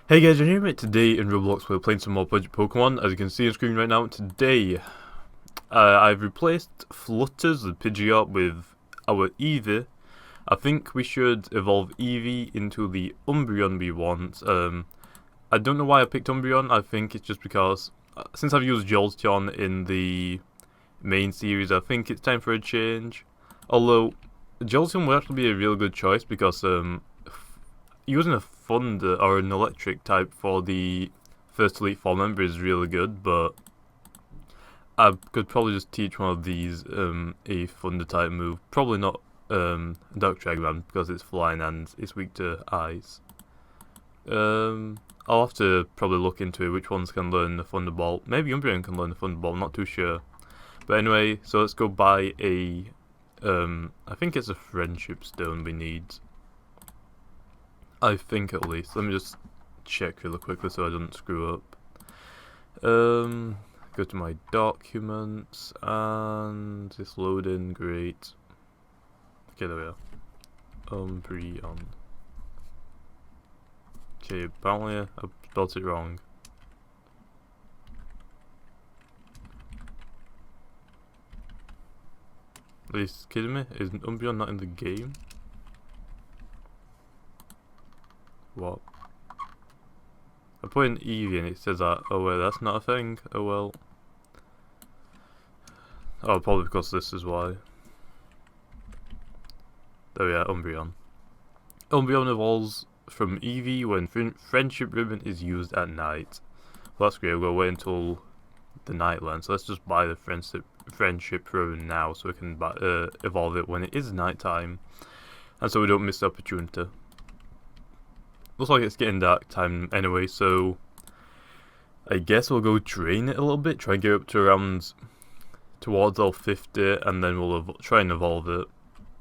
Hey guys, JamiyJamie. Today in Roblox we're playing some more budget Pokemon. As you can see on screen right now, today I've replaced Flutters, the Pidgeot, with our Eevee. I think we should evolve Eevee into the Umbreon we want. I don't know why I picked Umbreon. I think it's just because since I've used Jolteon in the main series, I think it's time for a change. Although Jolteon would actually be a real good choice because using a Thunder or an Electric type for the first Elite Four member is really good, but I could probably just teach one of these a Thunder type move. Probably not Dark Dragon because it's flying and it's weak to ice. I'll have to probably look into it, which ones can learn the Thunderbolt. Maybe Umbreon can learn the Thunderbolt, I'm not too sure. But anyway, so let's go buy a I think it's a Friendship Stone we need. I think at least. Let me just check really quickly so I don't screw up. Go to my documents and it's loading. Great. Okay, there we are. Umbreon. Okay, apparently I spelled it wrong. Are you kidding me? Is Umbreon not in the game? What? I put in Eevee and it says that. Oh wait, that's not a thing. Oh well. Oh, probably because this is why. There we are, Umbreon. Umbreon evolves from Eevee when Friendship Ribbon is used at night. Well, that's great. We'll wait until the night lands. So let's just buy the Friendship Ribbon now so we can evolve it when it is night time. And so we don't miss the opportunity. Looks like it's getting dark time anyway, so I guess we'll go train it a little bit, try and get up to around towards level 50, and then we'll try and evolve it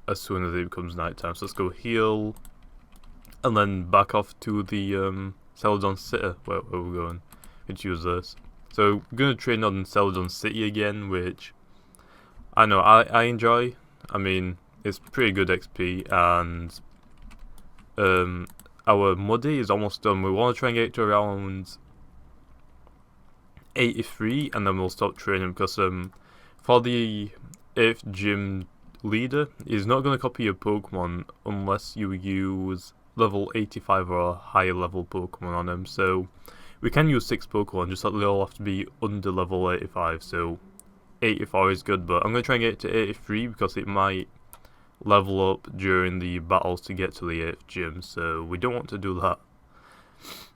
as soon as it becomes nighttime. So let's go heal, and then back off to the Celadon City, where we're going. Let's use this. So we're going to train on Celadon City again, which I know I enjoy. I mean, it's pretty good XP, and our Muddy is almost done. We want to try and get it to around 83 and then we'll stop training because for the 8th gym leader, he's not going to copy your Pokemon unless you use level 85 or a higher level Pokemon on him. So we can use 6 Pokemon, just that they all have to be under level 85. So 84 is good, but I'm going to try and get it to 83 because it might level up during the battles to get to the 8th gym, so we don't want to do that.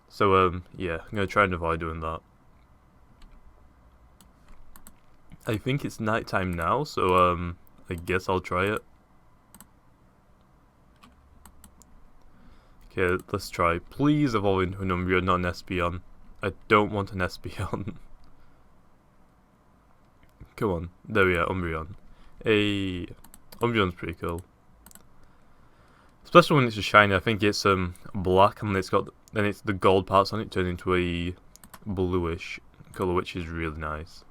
So yeah, I'm gonna try and avoid doing that. I think it's nighttime now, so I guess I'll try it. Okay, let's try. Please evolve into an Umbreon, not an Espeon. I don't want an Espeon. Come on, there we are, Umbreon. Umbreon's pretty cool. Especially when it's a shiny. I think it's black and it's got the gold parts on it turned into a bluish colour, which is really nice.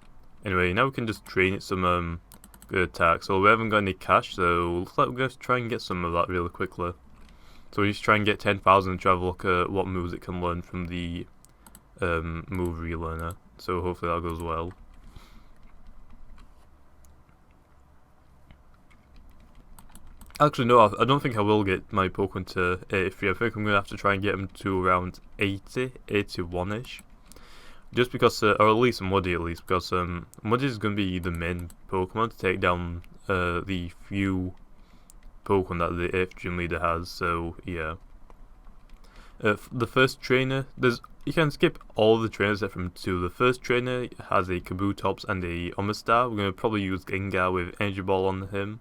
Anyway, now we can just train it some good attacks. So we haven't got any cash, so looks like we're going to try and get some of that really quickly. So we just try and get 10,000 and try to look at what moves it can learn from the move relearner. So hopefully that goes well. Actually, no, I don't think I will get my Pokemon to 83. I think I'm going to have to try and get them to around 80, 81-ish. Just because, or at least Muddy at least, because Muddy is going to be the main Pokemon to take down the few Pokemon that the 8th gym leader has, so yeah. The first trainer, you can skip all the trainers except from 2. The first trainer has a Kabutops and a Omastar. We're going to probably use Gengar with Energy Ball on him.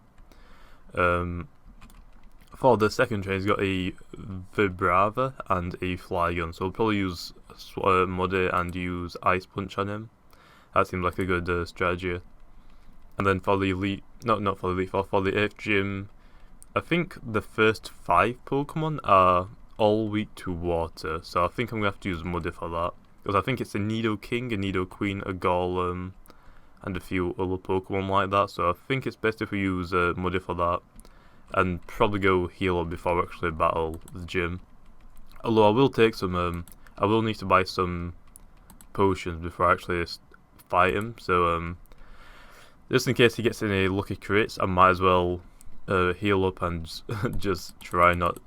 For the second train, he's got a Vibrava and a Flygon, so we'll probably use Muddy and use Ice Punch on him. That seems like a good strategy. And then for the elite, not for the elite, for the 8th gym, I think the first 5 Pokemon are all weak to water, so I think I'm going to have to use Muddy for that. Because I think it's a Nidoking, a Nidoqueen, a Golem, and a few other Pokemon like that, so I think it's best if we use Muddy for that, and probably go heal up before we actually battle the gym. Although I will take some I will need to buy some potions before I actually fight him. So just in case he gets any lucky crits, I might as well heal up and just try not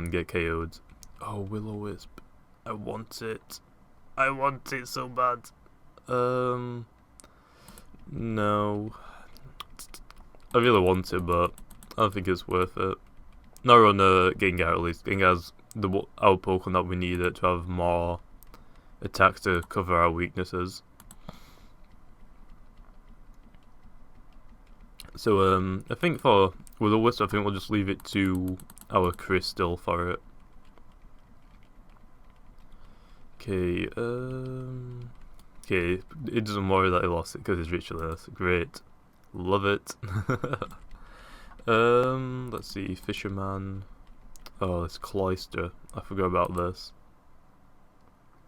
get KO'd. Oh, Will-O-Wisp. I want it. I want it so bad. No. I really want it, but I don't think it's worth it. Not on Gengar at least. Gengar's our Pokemon that we needed to have more attacks to cover our weaknesses. So I think for Will-O-Wisp, I think we'll just leave it to our Crystal for it. Okay, okay, it doesn't worry that I lost it because it's Richarless. Great. Love it. Let's see, Fisherman. Oh, it's Cloyster. I forgot about this.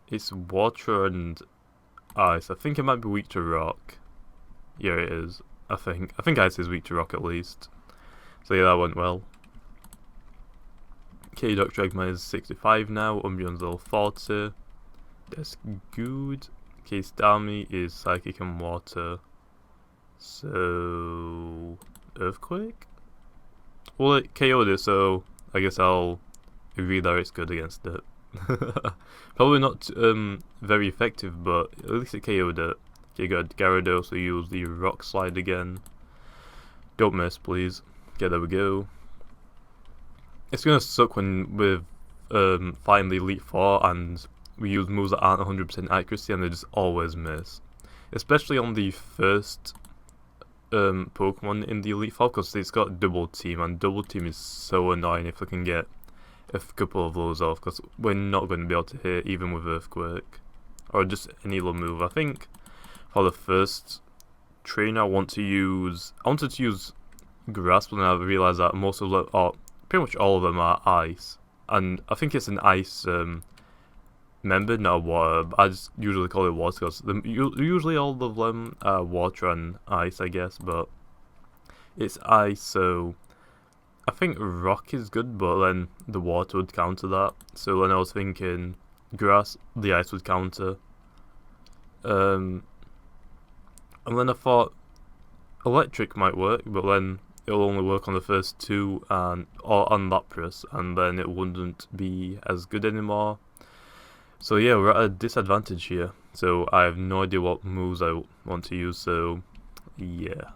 It's water and ice. I think it might be weak to rock. Yeah, it is. I think ice is weak to rock at least. So yeah, that went well. Okay, Dr. Eggman is 65 now. Umbreon's level 40. That's good. Okay, Starmie is psychic and water. So Earthquake? Well, it KO'd it, so I guess I'll agree that it's good against it. Probably not very effective, but at least it KO'd it. Okay, got Gyarados, so use the Rock Slide again. Don't miss, please. Okay, there we go. It's gonna suck when we've fighting the Elite Four and we use moves that aren't 100% accuracy and they just always miss. Especially on the first Pokemon in the Elite Four, because it's got Double Team, and Double Team is so annoying if we can get a couple of those off, because we're not going to be able to hit even with Earthquake or just any little move. I think for the first trainer I wanted to use Grass, but then I realised that most of them, or pretty much all of them, are ice, and I think it's an ice member, not water. But I just usually call it water because usually all of them are water and ice, I guess, but it's ice, so I think rock is good, but then the water would counter that. So then I was thinking grass, the ice would counter. And then I thought electric might work, but then it'll only work on the first two or on Lapras, and then it wouldn't be as good anymore. So yeah, we're at a disadvantage here. So I have no idea what moves I want to use, so yeah,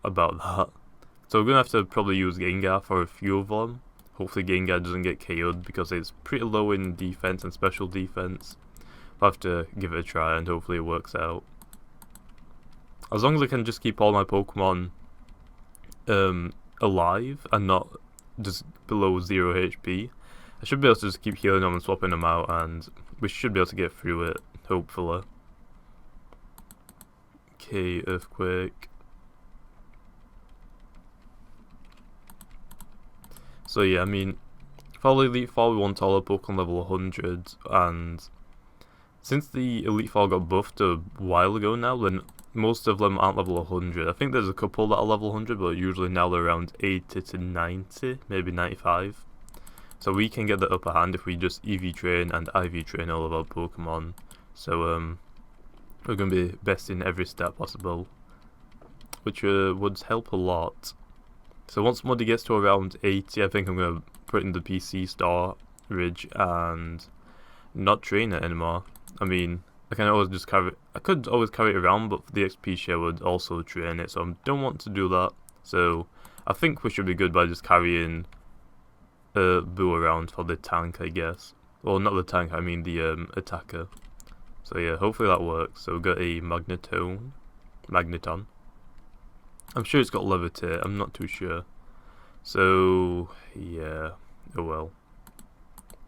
about that. So we're going to have to probably use Gengar for a few of them. Hopefully Gengar doesn't get KO'd because it's pretty low in defense and special defense. I'll have to give it a try and hopefully it works out. As long as I can just keep all my Pokemon alive and not just below 0 HP, I should be able to just keep healing them and swapping them out, and we should be able to get through it, hopefully. Okay, Earthquake. So yeah, I mean, for the Elite Four we want all our Pokemon level 100, and since the Elite Four got buffed a while ago now, then most of them aren't level 100. I think there's a couple that are level 100, but usually now they're around 80 to 90, maybe 95. So we can get the upper hand if we just EV train and IV train all of our Pokemon. So we're going to be best in every stat possible, which would help a lot. So once Muddy gets to around 80, I think I'm going to put it in the PC storage and not train it anymore. I mean, I can always just carry it. I could always carry it around, but the XP share would also train it, so I don't want to do that. So I think we should be good by just carrying Boo around for the tank, I guess. Well, not the tank, I mean the attacker. So yeah, hopefully that works. So we've got a Magneton. I'm sure it's got Levitate, I'm not too sure. So yeah, oh well.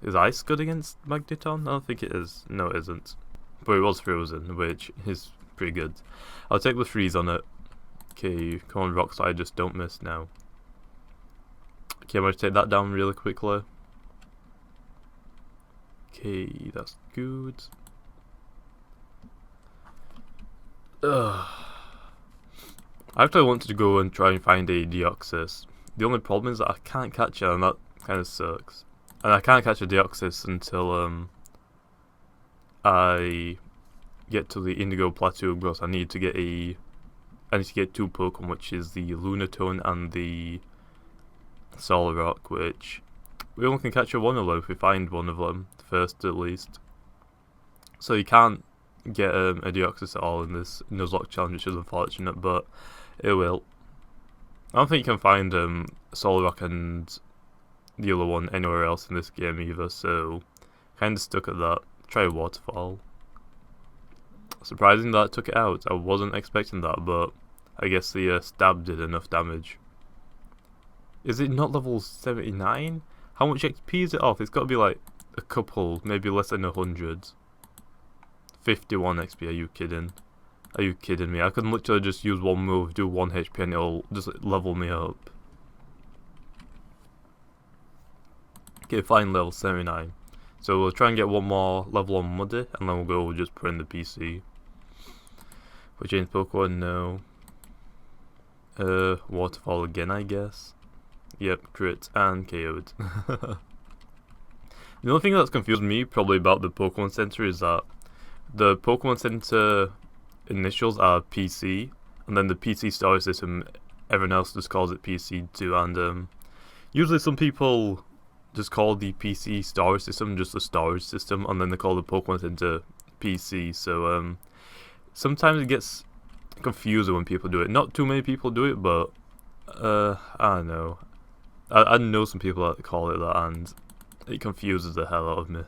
Is Ice good against Magneton? I don't think it is. No, it isn't. But it was frozen, which is pretty good. I'll take the freeze on it. Okay, come on, Rock Slide, just don't miss now. Okay, I'm going to take that down really quickly. Okay, that's good. Ugh. I actually wanted to go and try and find a Deoxys. The only problem is that I can't catch it, and that kind of sucks. And I can't catch a Deoxys until I get to the Indigo Plateau because I need to get two Pokemon, which is the Lunatone and the Solrock, which we only can capture one of them if we find one of them first at least. So you can't get a Deoxys at all in this Nuzlocke challenge, which is unfortunate, but it will. I don't think you can find Solrock and the other one anywhere else in this game either, so kinda stuck at that. Try a Waterfall. Surprising that took it out. I wasn't expecting that, but I guess the stab did enough damage. Is it not level 79? How much XP is it off? It's got to be like a couple, maybe less than 100. 51 XP, are you kidding? Are you kidding me? I could literally just use one move, do 1 HP and it'll just level me up. Okay, fine, level 79. So we'll try and get one more level on Muddy, and then we'll go just put in the PC. For James Pokemon, no. Waterfall again, I guess. Yep, crit and KO'd. The only thing that's confused me probably about the Pokemon Center is that the Pokemon Center initials are PC, and then the PC Star System, everyone else just calls it PC too, and usually some people just call the PC Star System just the Star System, and then they call the Pokemon Center PC, so sometimes it gets confusing when people do it. Not too many people do it, but I don't know. I know some people that call it that, and it confuses the hell out of me.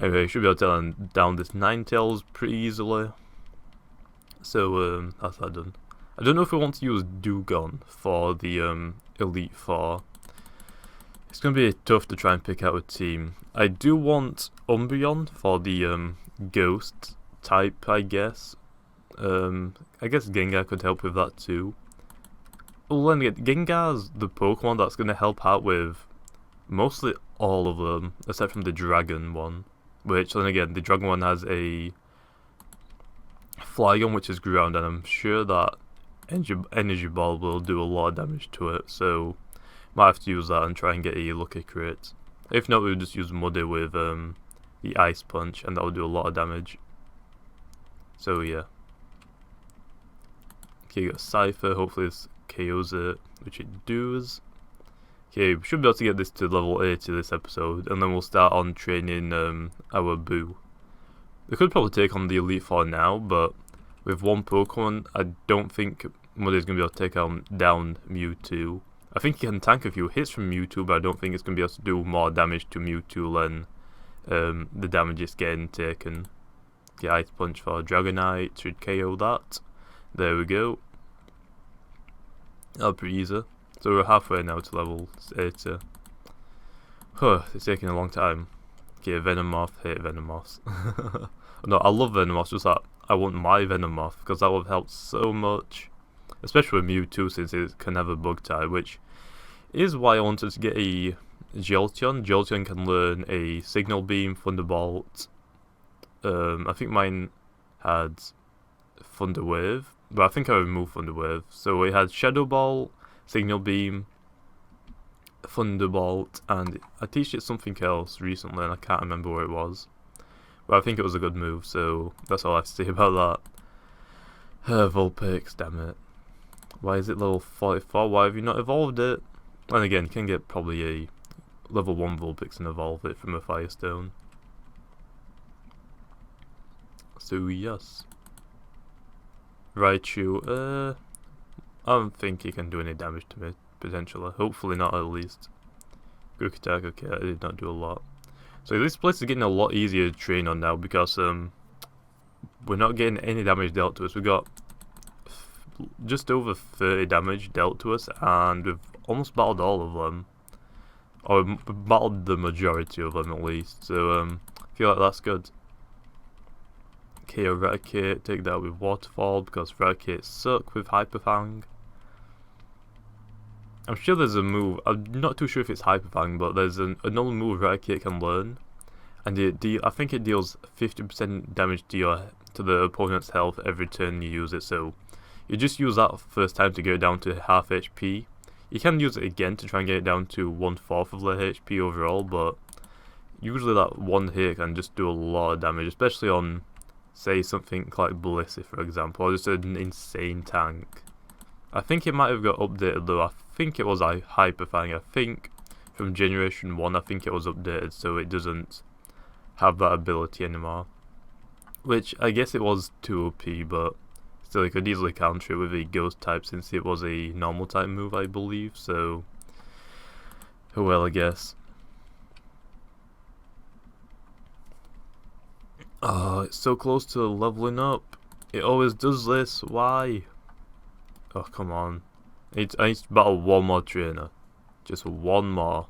Anyway, should be able to tell down this Ninetales pretty easily. So that's that done. I don't know if we want to use Dewgong for the Elite Four. It's gonna be tough to try and pick out a team. I do want Umbreon for the Ghost type, I guess. I guess Gengar could help with that too. Well, then again, Gengar's the Pokemon that's gonna help out with mostly all of them, except from the Dragon one. Which, then again, the Dragon one has a Flygon, which is ground, and I'm sure that Energy Ball will do a lot of damage to it, so might have to use that and try and get a lucky crit. If not, we'll just use Muddy with the Ice Punch, and that will do a lot of damage. So yeah. Okay, you got Cypher, hopefully this KOs it, which it does. Okay, we should be able to get this to level 80 this episode, and then we'll start on training our Boo. We could probably take on the Elite Four now, but with one Pokemon, I don't think Muddy's going to be able to take down Mewtwo. I think he can tank a few hits from Mewtwo, but I don't think it's going to be able to do more damage to Mewtwo than the damage it's getting taken. Okay, Ice Punch for Dragonite should KO that. There we go. That'll be pretty easy. So we're halfway now to level 80. It's taking a long time. Okay, Venomoth, hate Venomoths. No, I love Venomoths, just that I want my Venomoth, because that would have helped so much. Especially with Mewtwo, since it can have a bug type, which is why I wanted to get a Jolteon. Jolteon can learn a Signal Beam, Thunderbolt. I think mine had Thunder Wave, but I think I removed Thunder Wave. So we had Shadow Ball, Signal Beam, Thunderbolt, and I teached it something else recently and I can't remember what it was. But I think it was a good move, so that's all I have to say about that. Vulpix, damn it. Why is it level 44? Why have you not evolved it? And again, you can get probably a level 1 Vulpix and evolve it from a Firestone. So yes. Raichu, I don't think he can do any damage to me, potentially. Hopefully not, at least. Quick attack, okay, I did not do a lot. So this place is getting a lot easier to train on now, because we're not getting any damage dealt to us. We got just over 30 damage dealt to us, and we've almost battled all of them. Or we've battled the majority of them, at least. So I feel like that's good. Okay, Eradicate, take that with Waterfall, because Eradicate suck with Hyper Fang. I'm sure there's a move, I'm not too sure if it's Hyper Fang, but there's another move Eradicate can learn, and I think it deals 50% damage to the opponent's health every turn you use it, so you just use that first time to get it down to half HP. You can use it again to try and get it down to 1/4 of the HP overall, but usually that one hit can just do a lot of damage, especially on, say, something like Blissey, for example, or just an insane tank. I think it might have got updated though. I think it was a Hyper Fang. I think from Generation 1, I think it was updated, so it doesn't have that ability anymore. Which, I guess it was too OP, but still, it could easily counter it with a Ghost type since it was a normal type move, I believe, so... oh well, I guess. Oh, it's so close to leveling up. It always does this, why? Oh, come on. I need to battle one more trainer. Just one more.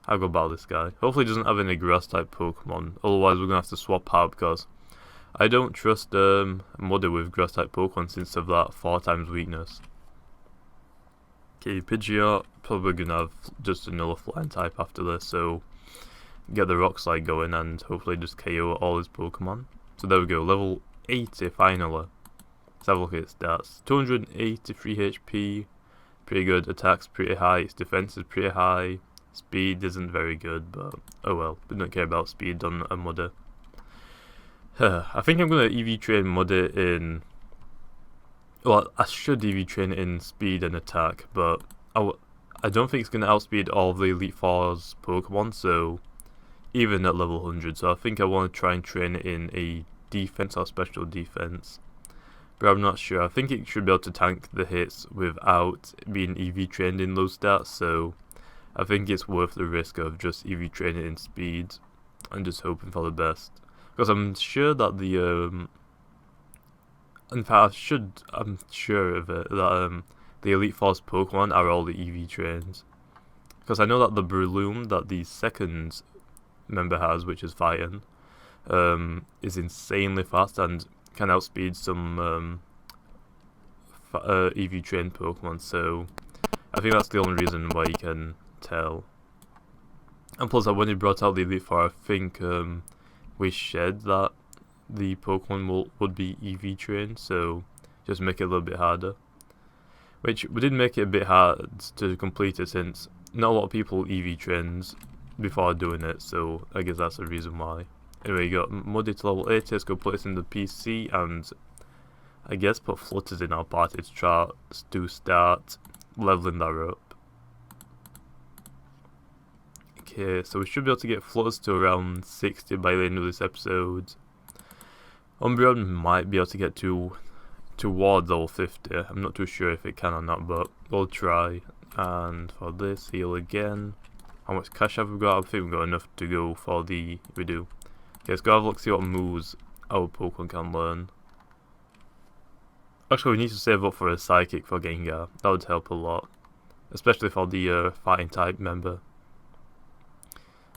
I'll go battle this guy. Hopefully he doesn't have any grass type Pokemon. Otherwise we're gonna have to swap out because I don't trust Muddy with grass type Pokemon since of that 4 times weakness. Okay, Pidgeot probably gonna have just another flying type after this, so get the Rock Slide going and hopefully just KO all his Pokemon. So there we go, level 80 finally. Let's have a look at its stats. 283 HP, pretty good. Attack's pretty high, its defense is pretty high. Speed isn't very good, but oh well, we don't care about speed on a Muddy. I think I'm going to EV train Muddy in... well, I should EV train it in speed and attack, but I don't think it's going to outspeed all of the Elite Four's Pokemon, so even at level 100, so I think I want to try and train it in a defense or special defense. But I'm not sure. I think it should be able to tank the hits without being EV trained in those stats, so I think it's worth the risk of just EV training in speed and just hoping for the best. Because I'm sure that the in fact I'm sure of it that the Elite Four's Pokemon are all the EV trains. Because I know that the Breloom that the second member has, which is Fighting, is insanely fast and can outspeed some EV trained Pokemon, so I think that's the only reason why you can tell. And plus, when he brought out the Elite Four, I think we said that the Pokemon would be EV trained, so just make it a little bit harder. Which we did make it a bit hard to complete it since not a lot of people EV trains before doing it, so I guess that's the reason why. Anyway, you got Muddy to level 80, let's go put this in the PC and I guess put Flutters in our party to try to start leveling that up. Okay, so we should be able to get Flutters to around 60 by the end of this episode. Umbreon might be able to get towards level 50. I'm not too sure if it can or not, but we'll try. And for this, heal again. How much cash have we got? I think we've got enough to go for the... we do. Okay, let's go have a look, see what moves our Pokemon can learn. Actually, we need to save up for a Psychic for Gengar. That would help a lot. Especially for the Fighting type member.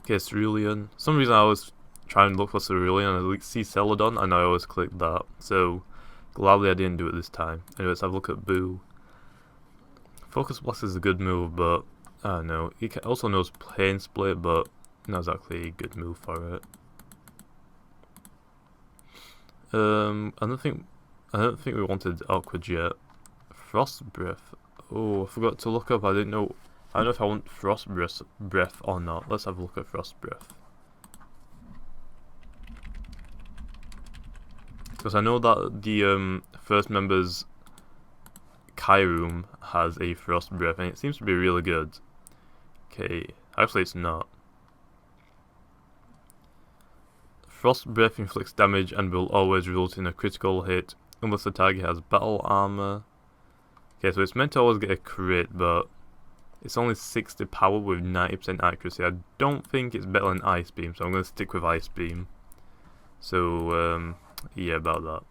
Okay, Cerulean. For some reason I was trying to look for Cerulean and I see Celadon and I always click that. So, gladly I didn't do it this time. Anyway, let's have a look at Boo. Focus Blast is a good move, but I don't know. He also knows Plane Split, but not exactly a good move for it. I don't think we wanted Aqua Jet. Frost Breath. Oh, I forgot to look up. I don't know if I want Frost Breath or not. Let's have a look at Frost Breath. Because I know that the first member's Kyroom has a Frost Breath and it seems to be really good. Okay, actually it's not. Frost Breath inflicts damage and will always result in a critical hit unless the target has battle armor. Okay, so it's meant to always get a crit, but it's only 60 power with 90% accuracy. I don't think it's better than Ice Beam, so I'm going to stick with Ice Beam. So, yeah, about that.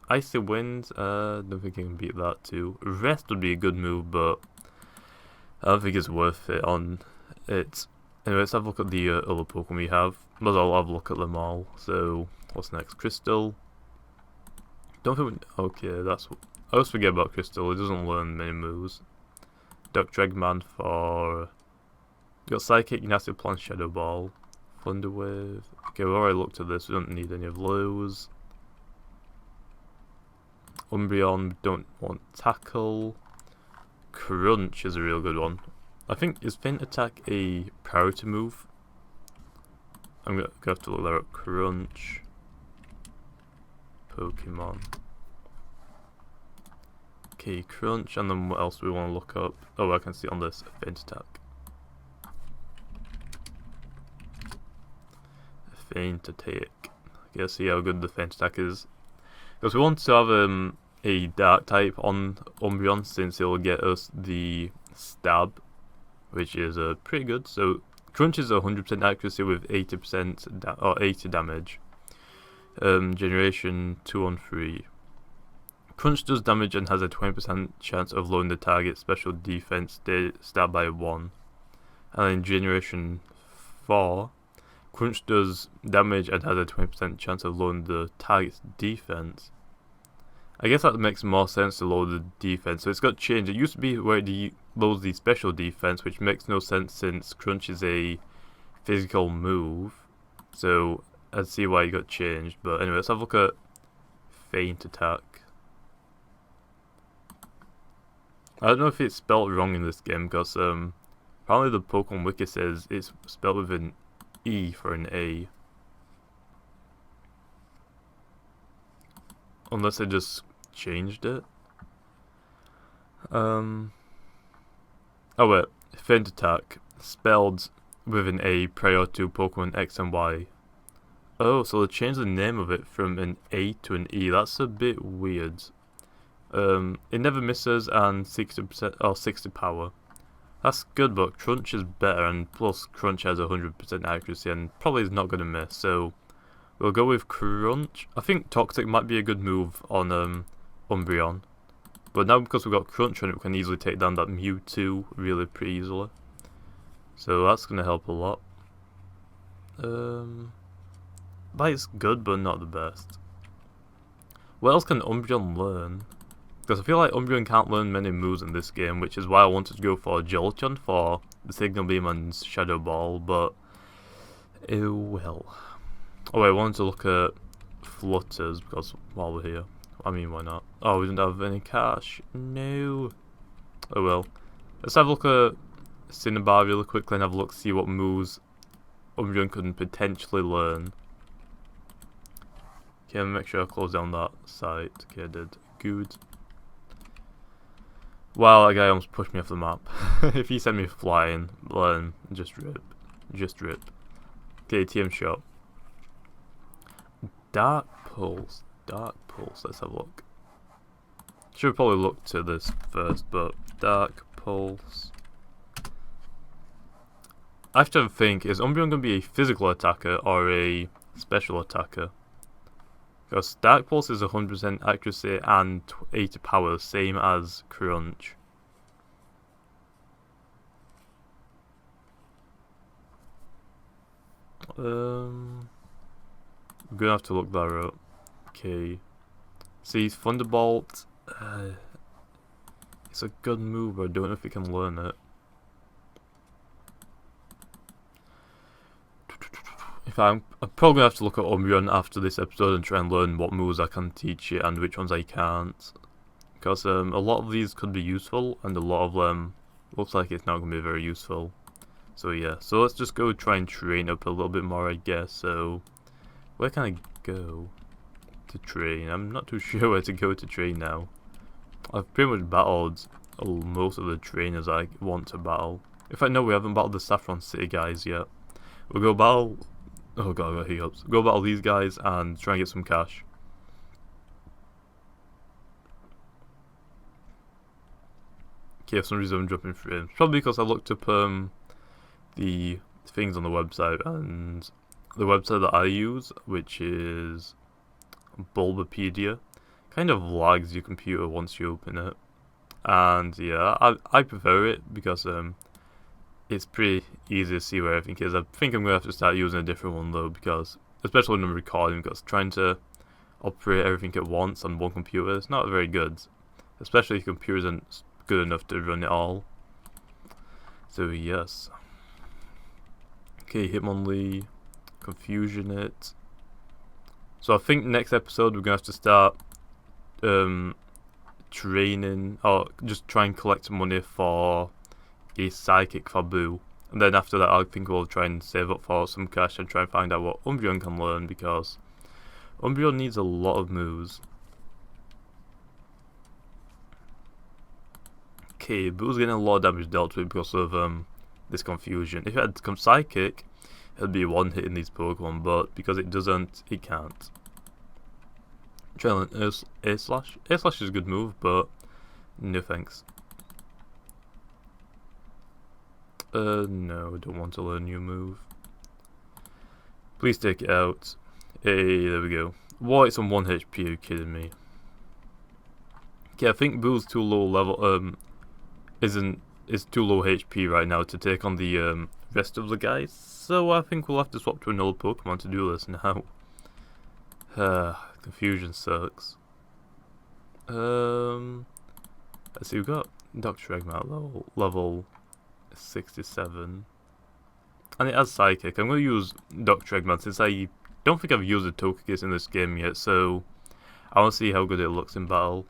Icy Wind, don't think I can beat that too. Rest would be a good move, but I don't think it's worth it on it. Anyway, let's have a look at the other Pokemon we have. But I'll have a look at them all. So, what's next? Crystal. Don't think okay, that's... I always forget about Crystal, it doesn't learn many moves. Duck Dragman for... You got Psychic, Nasty Plant, Shadow Ball. Thunder Wave. Okay, we've already looked at this, we don't need any of those. Umbreon, don't want Tackle. Crunch is a real good one. I think, is Feint Attack a priority move? I'm gonna have to look there up. Crunch. Pokemon. Okay, Crunch, and then what else we want to look up? Oh, I can see on this, Feint Attack. Feint Attack. Okay, see how good the Feint Attack is. Because we want to have a Dark type on Umbreon, since it will get us the Stab, which is pretty good. So Crunch is 100% accuracy with 80% or 80 damage. Generation 2 on 3. Crunch does damage and has a 20% chance of lowering the target's special defense stat by 1. And in Generation 4, Crunch does damage and has a 20% chance of lowering the target's defense. I guess that makes more sense to lower the defense, so it's got changed. It used to be where it lowers the special defense, which makes no sense since Crunch is a physical move. So I'd see why it got changed. But anyway, let's have a look at Feint Attack. I don't know if it's spelled wrong in this game, because apparently the Pokemon Wiki says it's spelled with an E for an A. Unless they just changed it. Oh wait, Feint Attack, spelled with an A prior to Pokemon X and Y. Oh, so they changed the name of it from an A to an E. That's a bit weird. It never misses and 60% or 60 power. That's good, but Crunch is better, and plus Crunch has 100% accuracy and probably is not going to miss. So we'll go with Crunch. I think Toxic might be a good move on Umbreon, but now because we've got Crunch on it, we can easily take down that Mewtwo really pretty easily. So that's going to help a lot. Bite's good, but not the best. What else can Umbreon learn? Because I feel like Umbreon can't learn many moves in this game, which is why I wanted to go for Jolteon for the Signal Beam and Shadow Ball, but oh well. Oh wait, I wanted to look at Flutters, because while we're here. I mean, why not? Oh, we didn't have any cash. No. Oh well. Let's have a look at Cinnabar really quickly and have a look, see what moves Umbreon could potentially learn. Okay, make sure I close down that site. Okay, I did. Good. Wow, that guy almost pushed me off the map. If he sent me flying, then just rip. Just rip. Okay, TM shop. Dark Pulse. Dark Pulse. Let's have a look. Should probably look to this first, but Dark Pulse. I have to think, is Umbreon going to be a physical attacker or a special attacker? Because Dark Pulse is 100% accuracy and 80 power, same as Crunch. I'm gonna have to look that up. Okay. See, Thunderbolt. It's a good move, but I don't know if you can learn it. I'm probably gonna have to look at Umbreon after this episode and try and learn what moves I can teach it and which ones I can't. Because a lot of these could be useful, and a lot of them looks like it's not gonna be very useful. So yeah, so let's just go try and train up a little bit more, I guess. So where can I go to train? I'm not too sure where to go to train now. I've pretty much battled most of the trainers I want to battle. In fact, no, we haven't battled the Saffron City guys yet. We'll go battle. Oh god, I got hiccups. Go battle these guys and try and get some cash. Okay, for some reason I'm jumping frames. Probably because I looked up the things on the website, and the website that I use, which is Bulbapedia, kind of lags your computer once you open it. And yeah, I prefer it because it's pretty easy to see where everything is. I think I'm going to have to start using a different one though, because, especially when I'm recording, because trying to operate everything at once on one computer is not very good. Especially if your computer isn't good enough to run it all. So yes. Okay, Hitmonlee, Confusion it. So I think next episode we're going to have to start training, or just try and collect money for a Psychic for Boo. And then after that, I think we'll try and save up for some cash and try and find out what Umbreon can learn, because Umbreon needs a lot of moves. Okay, Boo's getting a lot of damage dealt with because of this confusion. If it had come Psychic, it'd be one hit in these Pokemon, but because it doesn't, it can't. Try and Air Slash. Air Slash is a good move, but no thanks. No, I don't want to learn a new move. Please take it out. Hey, there we go. What? It's on 1 HP, are you kidding me? Okay, I think Boo's too low level, is too low HP right now to take on the rest of the guys, so I think we'll have to swap to another Pokemon to do this now. Confusion sucks. Let's see, we've got Dr. Eggman level 67. And it has Psychic. I'm going to use Dr. Eggman since I don't think I've used a Togekiss in this game yet, so I want to see how good it looks in battle.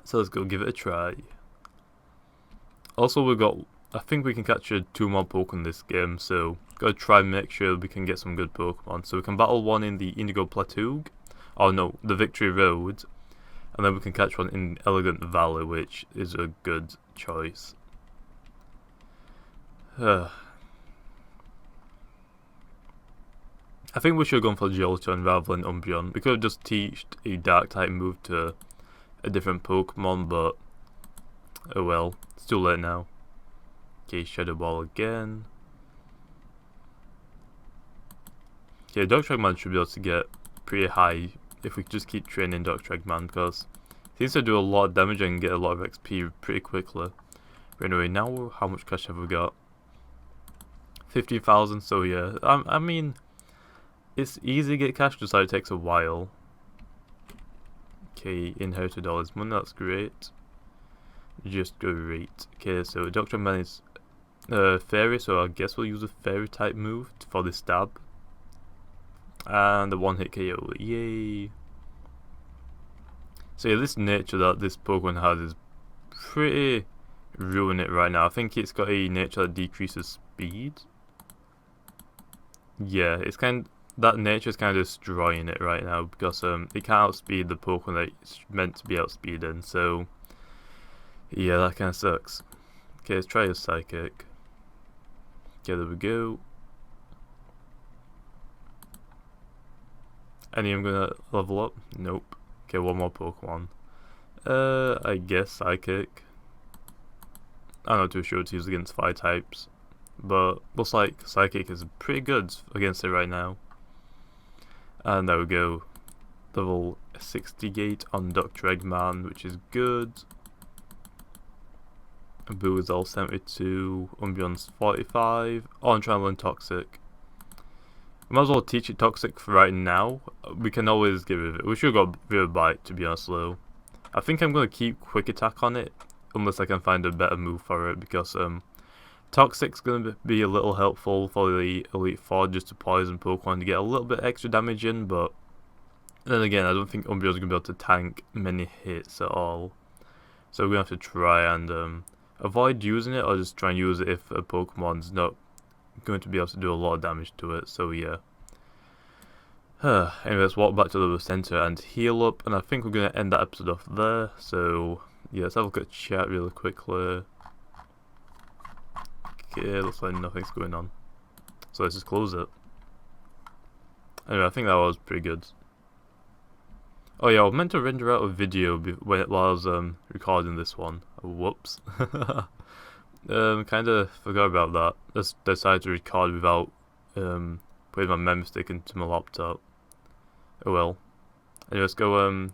So let's go give it a try. Also, I think we can capture 2 more Pokemon this game, so gotta try and make sure we can get some good Pokemon. So we can battle one in the Indigo Plateau, oh no, the Victory Road, and then we can catch one in Elegant Valley, which is a good choice. I think we should have gone for Jolteon rather than Umbreon. We could have just teached a Dark type move to a different Pokemon, but oh well, it's too late now. Okay, Shadow Ball again. Okay, Dr. Eggman should be able to get pretty high if we just keep training Dr. Eggman, because he seems to do a lot of damage and get a lot of XP pretty quickly. But anyway, now how much cash have we got? 50,000, so yeah, I mean, it's easy to get cash, just it takes a while. Okay, inherited all his money, that's great. Just great. Okay, so Dr. Eggman is Fairy, so I guess we'll use a Fairy type move for the stab. And the 1-hit KO, yay! So yeah, this nature that this Pokemon has is pretty ruining it right now. I think it's got a nature that decreases speed. Yeah, it's that nature is kind of destroying it right now, because it can't outspeed the Pokemon that it's meant to be outspeeding, so yeah, that kind of sucks. Okay, let's try a Psychic. Okay, there we go. Any I'm gonna level up? Nope. Okay, one more Pokemon. I guess Psychic. I'm not too sure to use against fire types, but looks like Psychic is pretty good against it right now. And there we go. Level 68 on Dr. Eggman, which is good. Boo is all 72. Umbreon's 45. Oh, I'm trying to learn Toxic. We might as well teach it Toxic for right now. We can always get rid of it. We should go rid of Bite, to be honest, though. I think I'm going to keep Quick Attack on it, unless I can find a better move for it, because Toxic's going to be a little helpful for the Elite Four, just to poison Pokemon to get a little bit extra damage in, but then again, I don't think Umbreon's going to be able to tank many hits at all. So we're going to have to try and avoid using it, or just try and use it if a Pokemon's not going to be able to do a lot of damage to it, so yeah. Anyway, let's walk back to the center and heal up, and I think we're going to end that episode off there, so yeah, let's have a look at chat really quickly. Okay, looks like nothing's going on, so let's just close it. Anyway, I think that was pretty good. Oh yeah, I was meant to render out a video while I was recording this one. Whoops. Kind of forgot about that. Just decided to record without putting my memory stick into my laptop. Oh well. Anyway, let's go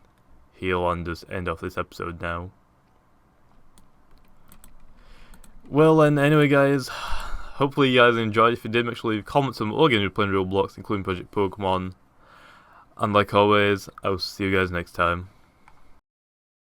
heal and just end off this episode now. Well then, anyway guys, hopefully you guys enjoyed. If you did, make sure to leave comments on what games you're playing Roblox, including Project Pokemon. And like always, I will see you guys next time.